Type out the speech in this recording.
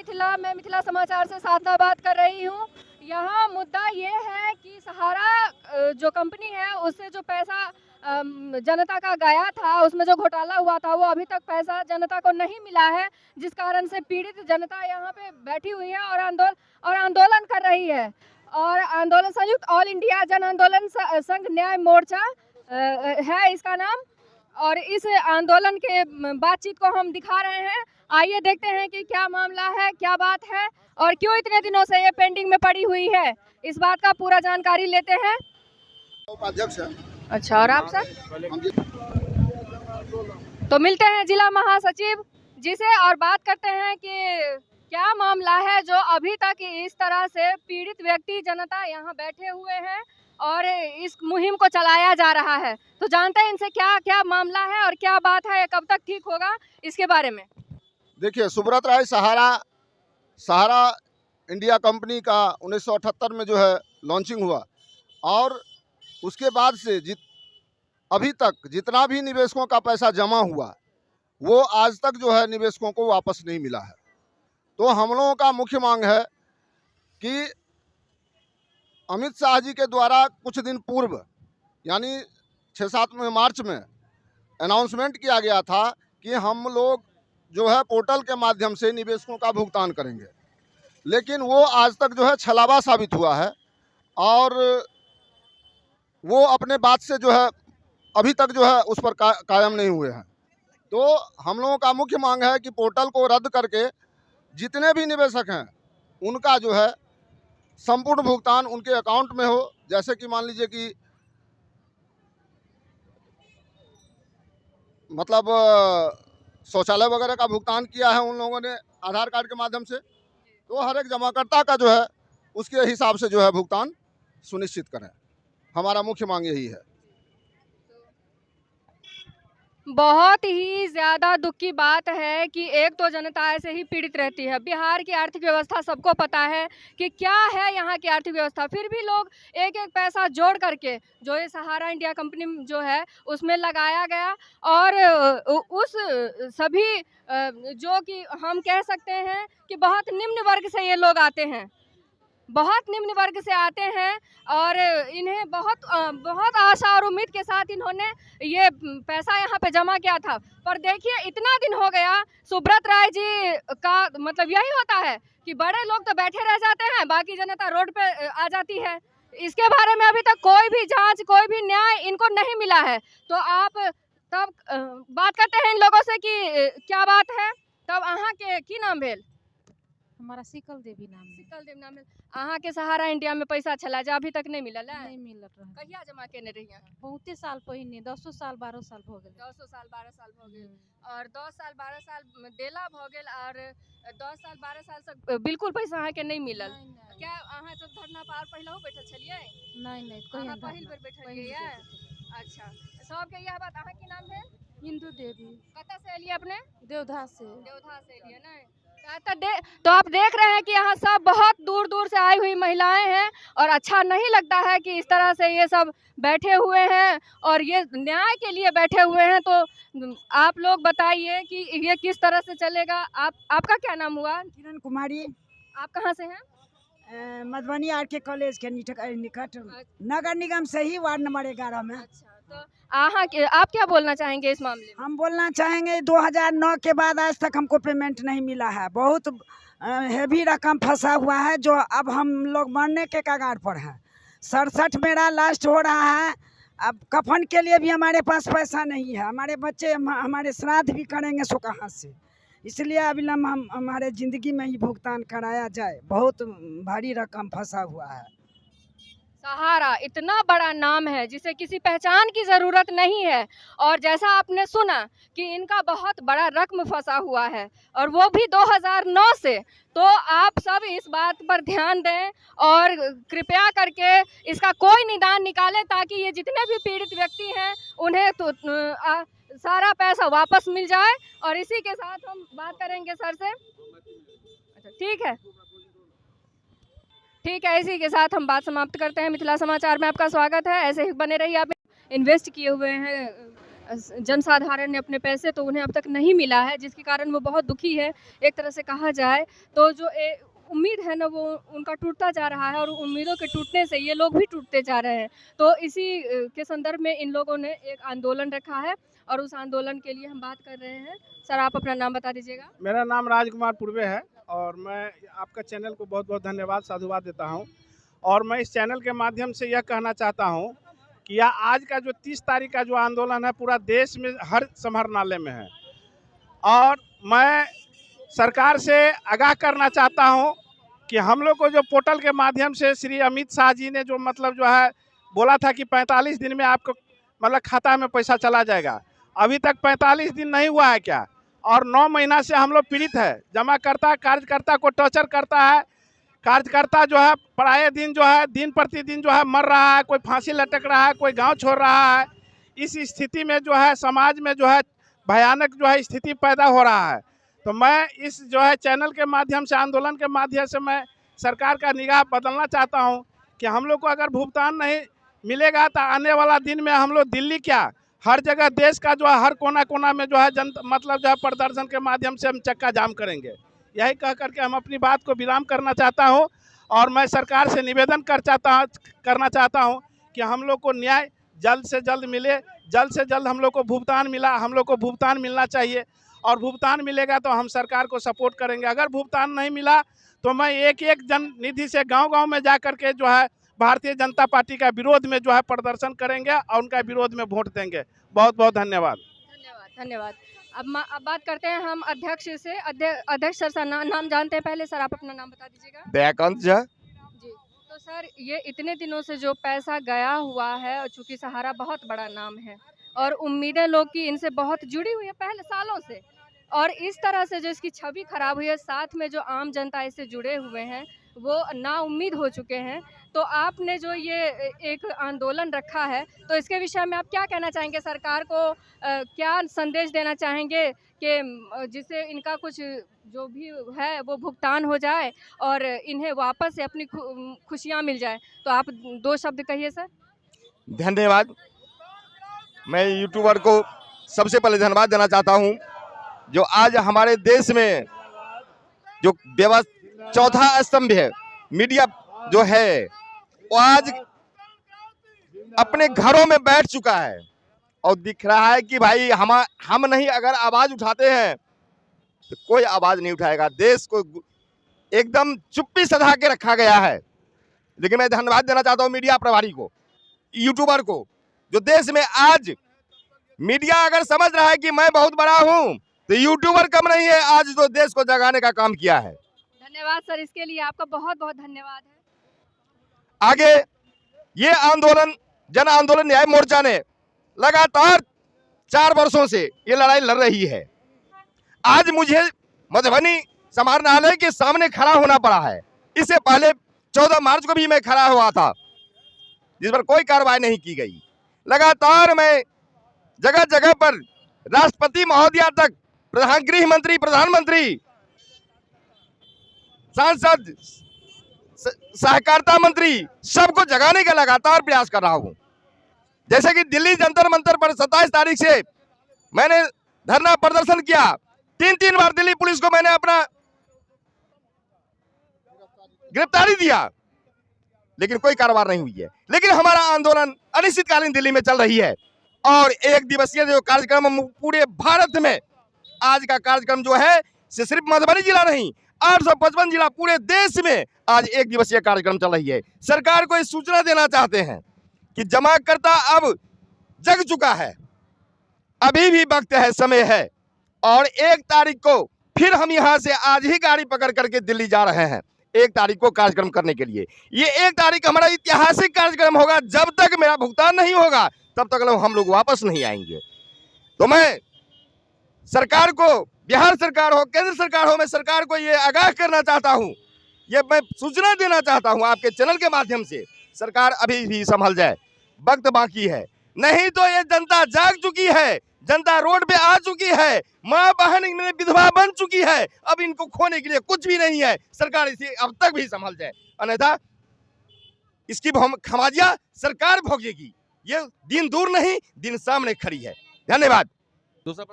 मिथिला, मैं मिथिला समाचार से साधना बात कर रही हूँ। यहाँ मुद्दा ये है कि सहारा जो कंपनी है उससे जो पैसा जनता का गया था, उसमें जो घोटाला हुआ था वो अभी तक पैसा जनता को नहीं मिला है, जिस कारण से पीड़ित जनता यहाँ पे बैठी हुई है और आंदोलन कर रही है। और आंदोलन संयुक्त ऑल इंडिया जन आंदोलन संघ न्याय मोर्चा है इसका नाम। और इस आंदोलन के बातचीत को हम दिखा रहे हैं। आइए देखते हैं कि क्या मामला है, क्या बात है और क्यों इतने दिनों से ये पेंडिंग में पड़ी हुई है। इस बात का पूरा जानकारी लेते हैं। उपाध्यक्ष है। अच्छा, और आप सर? तो मिलते हैं जिला महासचिव जी से और बात करते हैं कि क्या मामला है जो अभी तक इस तरह से पीड़ित व्यक्ति जनता यहाँ बैठे हुए हैं और इस मुहिम को चलाया जा रहा है। तो जानते हैं इनसे क्या क्या मामला है और क्या बात है, कब तक ठीक होगा, इसके बारे में। देखिए, सुब्रत राय सहारा इंडिया कंपनी का 1978 में जो है लॉन्चिंग हुआ और उसके बाद से अभी तक जितना भी निवेशकों का पैसा जमा हुआ वो आज तक जो है निवेशकों को वापस नहीं मिला है। तो हम लोगों का मुख्य मांग है कि अमित शाह जी के द्वारा कुछ दिन पूर्व यानी 6-7 मार्च में अनाउंसमेंट किया गया था कि हम लोग जो है पोर्टल के माध्यम से निवेशकों का भुगतान करेंगे, लेकिन वो आज तक जो है छलावा साबित हुआ है और वो अपने बात से जो है अभी तक जो है उस पर कायम नहीं हुए हैं। तो हम लोगों का मुख्य मांग है कि पोर्टल को रद्द करके जितने भी निवेशक हैं उनका जो है संपूर्ण भुगतान उनके अकाउंट में हो। जैसे कि मान लीजिए कि मतलब शौचालय वगैरह का भुगतान किया है उन लोगों ने आधार कार्ड के माध्यम से, तो हर एक जमाकर्ता का जो है उसके हिसाब से जो है भुगतान सुनिश्चित करें। हमारा मुख्य मांग यही है। बहुत ही ज़्यादा दुख की बात है कि एक तो जनता ऐसे ही पीड़ित रहती है। बिहार की आर्थिक व्यवस्था सबको पता है कि क्या है यहाँ की आर्थिक व्यवस्था, फिर भी लोग एक एक पैसा जोड़ करके जो ये सहारा इंडिया कंपनी जो है उसमें लगाया गया और उस सभी जो कि हम कह सकते हैं कि बहुत निम्न वर्ग से ये लोग आते हैं, बहुत निम्न वर्ग से आते हैं और इन्हें बहुत आशा और उम्मीद के साथ इन्होंने ये पैसा यहाँ पे जमा किया था। पर देखिए इतना दिन हो गया, सुब्रत राय जी का मतलब यही होता है कि बड़े लोग तो बैठे रह जाते हैं, बाकी जनता रोड पे आ जाती है। इसके बारे में अभी तक कोई भी जांच, कोई भी न्याय इनको नहीं मिला है। तो आप तब बात करते हैं इन लोगों से कि क्या बात है। तब अहाँ के की नाम भेल? हमारा सिकल देवी नाम है। सिकल देव नाम है। अहाँ के सहारा इंडिया में पैसा छला जा अभी तक नहीं मिलल है? नहीं मिल रहा है। कहिया जमा केने रहिए? बहुते साल पहिने 10 साल 12 साल हो गए। 10 साल 12 साल हो गए और 10 साल 12 साल देला भ गेल और 10 साल 12 साल से बिल्कुल पैसा अहाँ के नहीं मिलल। क्या अहाँ सब धरना पर पहिलहु बैठल छलिए? नहीं अहाँ पहिल बेर बैठलिए है? अच्छा, सबके यह बात। अहाँ की नाम है? हिंदू देवी। कतऽ से एलिए अपने? देवधा से एलिए नहीं? तो आप देख रहे हैं कि यहाँ सब बहुत दूर दूर से आई हुई महिलाएं हैं और अच्छा नहीं लगता है कि इस तरह से ये सब बैठे हुए हैं और ये न्याय के लिए बैठे हुए हैं। तो आप लोग बताइए कि ये किस तरह से चलेगा। आपका क्या नाम हुआ? किरण कुमारी। आप कहाँ से हैं? मधुबनी आर.के. कॉलेज के निकट नगर निगम से ही वार्ड नंबर 11 में। अच्छा, तो आप क्या बोलना चाहेंगे इस मामले में? हम बोलना चाहेंगे 2009 के बाद आज तक हमको पेमेंट नहीं मिला है। बहुत हेवी रकम फंसा हुआ है जो अब हम लोग मरने के कगार पर हैं। 67 मेरा लास्ट हो रहा है। अब कफन के लिए भी हमारे पास पैसा नहीं है। हमारे बच्चे हमारे श्राद्ध भी करेंगे सो कहाँ से। इसलिए अविलंब हमारे ज़िंदगी में ही भुगतान कराया जाए। बहुत भारी रकम फंसा हुआ है। सहारा इतना बड़ा नाम है जिसे किसी पहचान की ज़रूरत नहीं है और जैसा आपने सुना कि इनका बहुत बड़ा रकम फंसा हुआ है और वो भी 2009 से। तो आप सब इस बात पर ध्यान दें और कृपया करके इसका कोई निदान निकालें ताकि ये जितने भी पीड़ित व्यक्ति हैं उन्हें तो सारा पैसा वापस मिल जाए। और इसी के साथ हम बात करेंगे सर से। अच्छा, ठीक है, इसी के साथ हम बात समाप्त करते हैं। मिथिला समाचार में आपका स्वागत है। ऐसे ही बने रहिए। आप इन्वेस्ट किए हुए हैं जनसाधारण ने अपने पैसे तो उन्हें अब तक नहीं मिला है, जिसके कारण वो बहुत दुखी है। एक तरह से कहा जाए तो जो उम्मीद है ना वो उनका टूटता जा रहा है और उम्मीदों के टूटने से ये लोग भी टूटते जा रहे हैं। तो इसी के संदर्भ में इन लोगों ने एक आंदोलन रखा है और उस आंदोलन के लिए हम बात कर रहे हैं। सर, आप अपना नाम बता दीजिएगा। मेरा नाम राजकुमार पूर्वे है और मैं आपका चैनल को बहुत बहुत धन्यवाद साधुवाद देता हूं। और मैं इस चैनल के माध्यम से यह कहना चाहता हूं कि यह आज का जो 30 तारीख का जो आंदोलन है पूरा देश में हर समाहरणालय में है। और मैं सरकार से आगाह करना चाहता हूं कि हम लोग को जो पोर्टल के माध्यम से श्री अमित शाह जी ने जो मतलब जो है बोला था कि 45 दिन में आपको मतलब खाता में पैसा चला जाएगा, अभी तक 45 दिन नहीं हुआ है क्या? और 9 महीना से हम लोग पीड़ित है। जमाकर्ता कार्यकर्ता को टॉर्चर करता है। कार्यकर्ता जो है पराए दिन जो है दिन प्रतिदिन जो है मर रहा है, कोई फांसी लटक रहा है, कोई गांव छोड़ रहा है। इस स्थिति में जो है समाज में जो है भयानक जो है स्थिति पैदा हो रहा है। तो मैं इस जो है चैनल के माध्यम से आंदोलन के माध्यम से मैं सरकार का निगाह बदलना चाहता हूं कि हम लोग को अगर भुगतान नहीं मिलेगा तो आने वाला दिन में हम लोग दिल्ली क्या हर जगह देश का जो है हर कोना कोना में जो है मतलब जो है प्रदर्शन के माध्यम से हम चक्का जाम करेंगे। यही कह करके हम अपनी बात को विराम करना चाहता हूं और मैं सरकार से निवेदन करना चाहता हूं कि हम लोग को न्याय जल्द से जल्द मिले, जल्द से जल्द हम लोग को भुगतान मिलना चाहिए और भुगतान मिलेगा तो हम सरकार को सपोर्ट करेंगे। अगर भुगतान नहीं मिला तो मैं एक जन निधि से गांव-गांव में जा कर के जो है भारतीय जनता पार्टी का विरोध में जो है प्रदर्शन करेंगे और उनका विरोध में वोट देंगे। बहुत बहुत धन्यवाद। धन्यवाद। अब बात करते हैं हम अध्यक्ष से। अध्यक्ष सर नाम जानते हैं पहले। सर, आप अपना नाम बता दीजिएगा। दयाकांत झा। जी, तो सर ये इतने दिनों से जो पैसा गया हुआ है और चूँकि सहारा बहुत बड़ा नाम है और उम्मीदें लोग की इनसे बहुत जुड़ी हुई है पहले सालों से, और इस तरह से जो इसकी छवि खराब हुई है, साथ में जो आम जनता इससे जुड़े हुए हैं वो नाउम्मीद हो चुके हैं। तो आपने जो ये एक आंदोलन रखा है तो इसके विषय में आप क्या कहना चाहेंगे? सरकार को क्या संदेश देना चाहेंगे कि जिससे इनका कुछ जो भी है वो भुगतान हो जाए और इन्हें वापस से अपनी खुशियाँ मिल जाए? तो आप 2 शब्द कहिए सर। धन्यवाद। मैं यूट्यूबर को सबसे पहले धन्यवाद देना चाहता हूं जो आज हमारे देश में जो चौथा स्तंभ है मीडिया जो है वो आज अपने घरों में बैठ चुका है और दिख रहा है कि भाई हम नहीं अगर आवाज उठाते हैं तो कोई आवाज नहीं उठाएगा। देश को एकदम चुप्पी सधा के रखा गया है। लेकिन मैं धन्यवाद देना चाहता हूं मीडिया प्रभारी को, यूट्यूबर को, जो देश में आज मीडिया अगर समझ रहा है कि मैं बहुत बड़ा हूं तो यूट्यूबर कम नहीं है, आज जो देश को जगाने का काम किया है। धन्यवाद सर, इसके लिए आपका बहुत बहुत धन्यवाद है। आगे ये आंदोलन जन आंदोलन न्याय मोर्चा ने लगातार 4 वर्षों से ये लड़ाई लड़ रही है। आज मुझे मधुबनी समाहरणालय के सामने खड़ा होना पड़ा है। इससे पहले 14 मार्च को भी मैं खड़ा हुआ था जिस पर कोई कार्रवाई नहीं की गई। लगातार मैं जगह जगह पर राष्ट्रपति महोदया तक, गृह मंत्री, प्रधानमंत्री, सांसद, सहकारिता मंत्री, सबको जगाने का लगातार प्रयास कर रहा हूं। जैसे कि दिल्ली जंतर मंतर पर 27 तारीख से मैंने धरना प्रदर्शन किया। 3 बार दिल्ली पुलिस को मैंने अपना गिरफ्तारी दिया लेकिन कोई कार्रवाई नहीं हुई है। लेकिन हमारा आंदोलन अनिश्चितकालीन दिल्ली में चल रही है और 1 दिवसीय जो कार्यक्रम पूरे भारत में आज का कार्यक्रम जो है सिर्फ मधुबनी जिला नहीं 855 जिला पूरे देश में आज 1 दिवसीय कार्यक्रम चल रही है। सरकार को इस सूचना देना चाहते हैं कि जमाकर्ता अब जग चुका है, अभी भी वक्त है, समय है और 1 तारीख को फिर हम यहां से आज ही गाड़ी पकड़ करके दिल्ली जा रहे हैं 1 तारीख को कार्यक्रम करने के लिए। ये 1 तारीख हमारा ऐतिहासिक कार्यक्रम होगा। जब तक मेरा भुगतान नहीं होगा तब तक हम लोग वापस नहीं आएंगे। तो मैं सरकार को, बिहार सरकार हो, केंद्र सरकार हो, मैं सरकार को ये आगाह करना चाहता हूं, ये मैं सूचना देना चाहता हूं आपके चैनल के माध्यम से, सरकार अभी भी संभल जाए, वक्त बाकी है। नहीं तो ये जनता जाग चुकी है, जनता रोड पे आ चुकी है, माँ बहन में विधवा बन चुकी है। अब इनको खोने के लिए कुछ भी नहीं है। सरकार इसे अब तक भी संभल जाए, अन्यथा इसकी खमाजिया सरकार भोगेगी। ये दिन दूर नहीं, दिन सामने खड़ी है। धन्यवाद। दूसरा